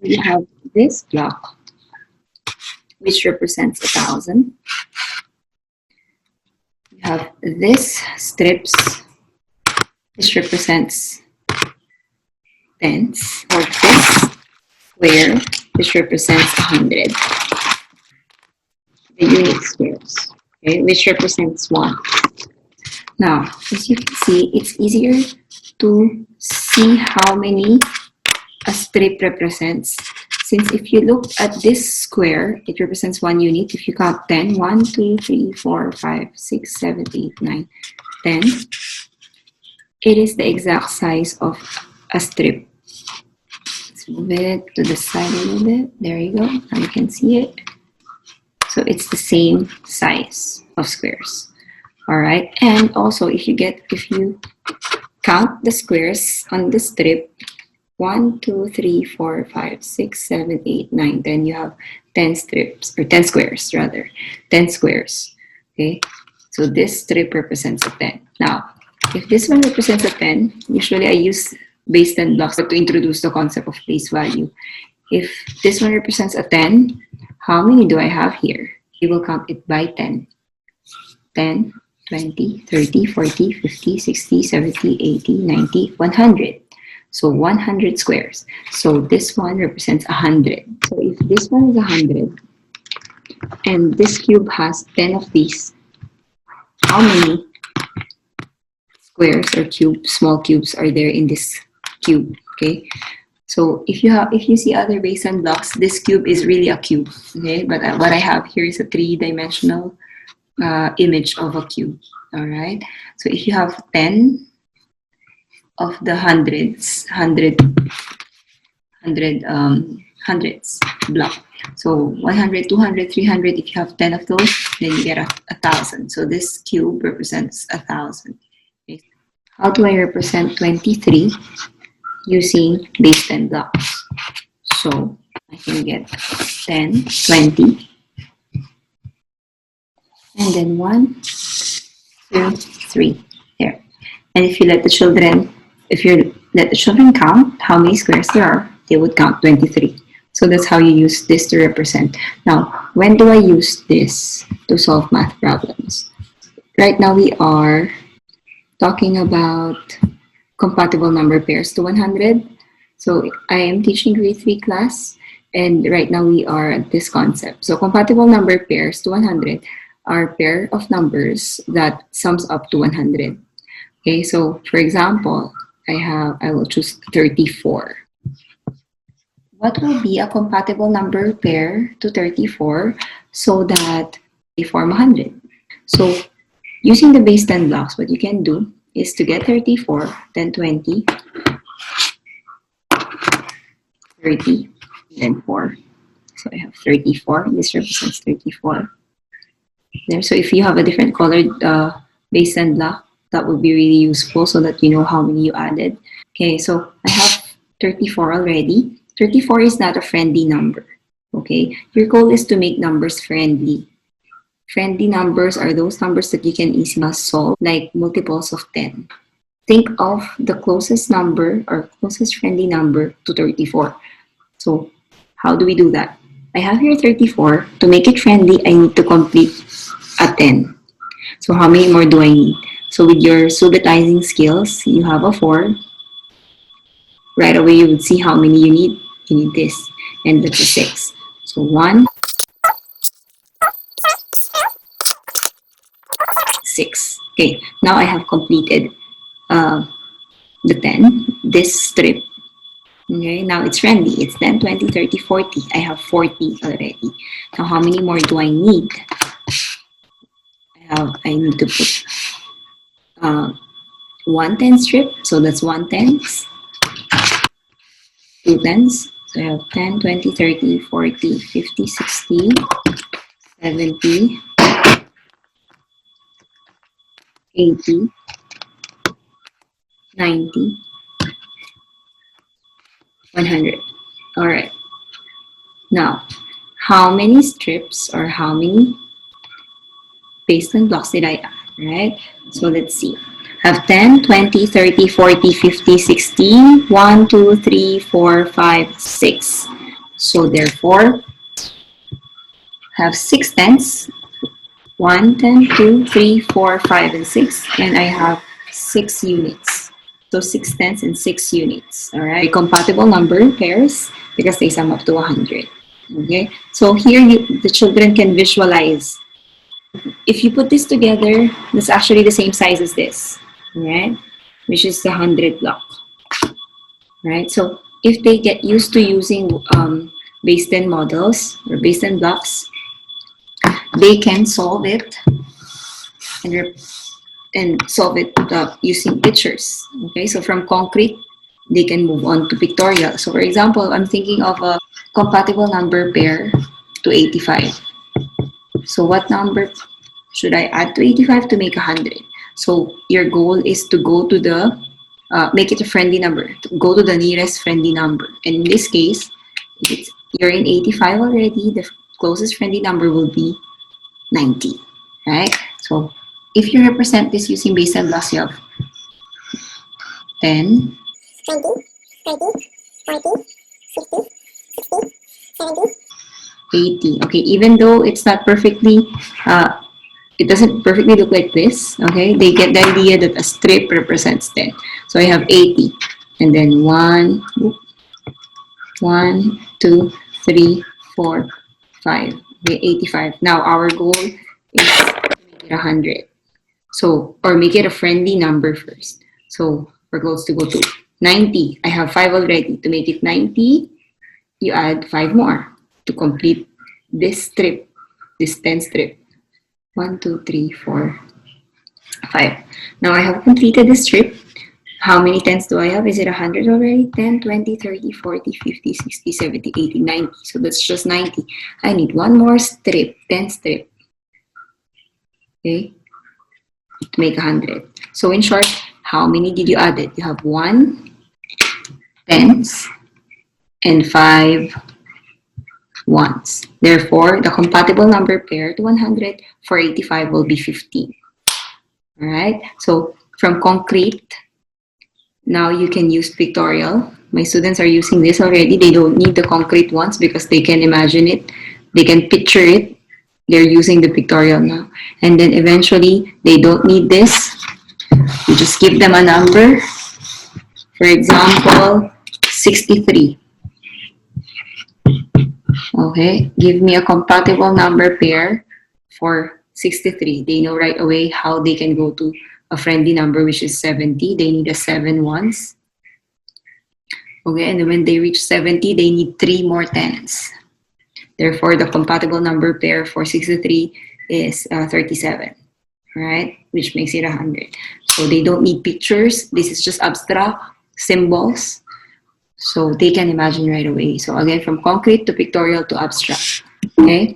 We have this block, which represents 1,000. We have this strips, which represents tens, or this square, which represents 100. The unit squares, okay, which represents 1. Now, as you can see, it's easier to see how many a strip represents. Since if you look at this square, it represents 1 unit. If you count 10, 1, 2, 3, 4, 5, 6, 7, 8, 9, 10, it is the exact size of a strip. Let's move it to the side a little bit. There you go. Now you can see it. So it's the same size of squares. All right. And also, if you count the squares on the strip, 1, 2, 3, 4, 5, 6, 7, 8, 9, 10, you have 10 strips, or 10 squares rather. 10 squares. Okay. So this strip represents a 10. Now, if this one represents a 10, usually I use base 10 blocks to introduce the concept of place value. If this one represents a 10, how many do I have here? We will count it by 10. 10, 20, 30, 40, 50, 60, 70, 80, 90, 100. So 100 squares. So this one represents 100. So if this one is 100, and this cube has 10 of these, how many squares or cubes, small cubes, are there in this cube? Okay. So if you see other base 10 blocks, this cube is really a cube. Okay. But what I have here is a 3-dimensional image of a cube. All right. So if you have 10 of the hundreds block. So 100, 200, 300, if you have 10 of those, then you get 1,000. So this cube represents 1,000. Okay. How do I represent 23 using base 10 blocks? So I can get 10, 20, and then 1, 2, 3. There. And if you let the children count how many squares there are, they would count 23. So that's how you use this to represent. Now, when do I use this to solve math problems? Right now we are talking about compatible number pairs to 100. So I am teaching grade 3 class, and right now we are at this concept. So compatible number pairs to 100 are a pair of numbers that sums up to 100. Okay, so for example, I will choose 34. What will be a compatible number pair to 34 so that they form 100? So using the base 10 blocks, what you can do is to get 34, then 20, 30, then 4. So I have 34. This represents 34. There. So if you have a different colored base 10 block, that would be really useful so that you know how many you added. Okay, so I have 34 already. 34 is not a friendly number. Okay, your goal is to make numbers friendly. Friendly numbers are those numbers that you can easily solve, like multiples of 10. Think of the closest number or closest friendly number to 34. So how do we do that? I have here 34. To make it friendly, I need to complete a 10. So how many more do I need? So with your subitizing skills, you have a 4. Right away, you would see how many you need. You need this, and that's a 6. So 1, 6. Okay, now I have completed the 10, this strip. Okay, now it's friendly. It's 10, 20, 30, 40. I have 40 already. Now how many more do I need? I need to put 1 10 strip, so that's 1 tens, 2 tens, so I have 10, 20, 30, 40, 50, 60, 70, 80, 90, 100. All right. Now, how many strips or how many base 10 blocks did I add, right? So let's see. I have 10, 20, 30, 40, 50, 60, 1, 2, 3, 4, 5, 6. So therefore, have 6 tens, 1, 10, 2, 3, 4, 5, and 6, and I have 6 units. So 6 tens and 6 units. All right, compatible number pairs because they sum up to 100. Okay, so here the children can visualize. If you put this together, that's actually the same size as this, right? Which is the 100 block, right? So if they get used to using base 10 models or base 10 blocks, they can solve it and solve it using pictures. Okay, so from concrete, they can move on to pictorial. So for example, I'm thinking of a compatible number pair to 85. So what number should I add to 85 to make 100? So your goal is to go to the, make it a friendly number, to go to the nearest friendly number. And in this case, if you're in 85 already, the closest friendly number will be 90, right? So if you represent this using base 10 blocks, you have 10, 20, 30, 40, 50, 60, 70, 80. Okay, even though it's not perfectly, it doesn't perfectly look like this, okay? They get the idea that a strip represents 10. So I have 80, and then 1, 2, 3, 4, 5. Okay, 85. Now our goal is to make it 100. So, or make it a friendly number first. So our goal is to go to 90. I have 5 already. To make it 90, you add 5 more to complete this strip, this 10 strip. 1, 2, 3, 4, 5. Now I have completed the strip. How many tens do I have? Is it 100 already? 10, 20, 30, 40, 50, 60, 70, 80, 90. So that's just 90. I need one more strip, 10 strip. Okay, to make 100. So in short, how many did you add it? You have 1 tens and 5 ones. Therefore, the compatible number pair to 100 for 85 will be 15. All right. So from concrete, now you can use pictorial. My students are using this already. They don't need the concrete ones because they can imagine it. They can picture it. They're using the pictorial now. And then eventually, they don't need this. You just give them a number. For example, 63. Okay, give me a compatible number pair for 63. They know right away how they can go to a friendly number, which is 70. They need a 7 ones. Okay, and when they reach 70, they need 3 more tens. Therefore, the compatible number pair for 63 is 37, right? Which makes it 100. So they don't need pictures. This is just abstract symbols. So they can imagine right away. So again, from concrete to pictorial to abstract, okay?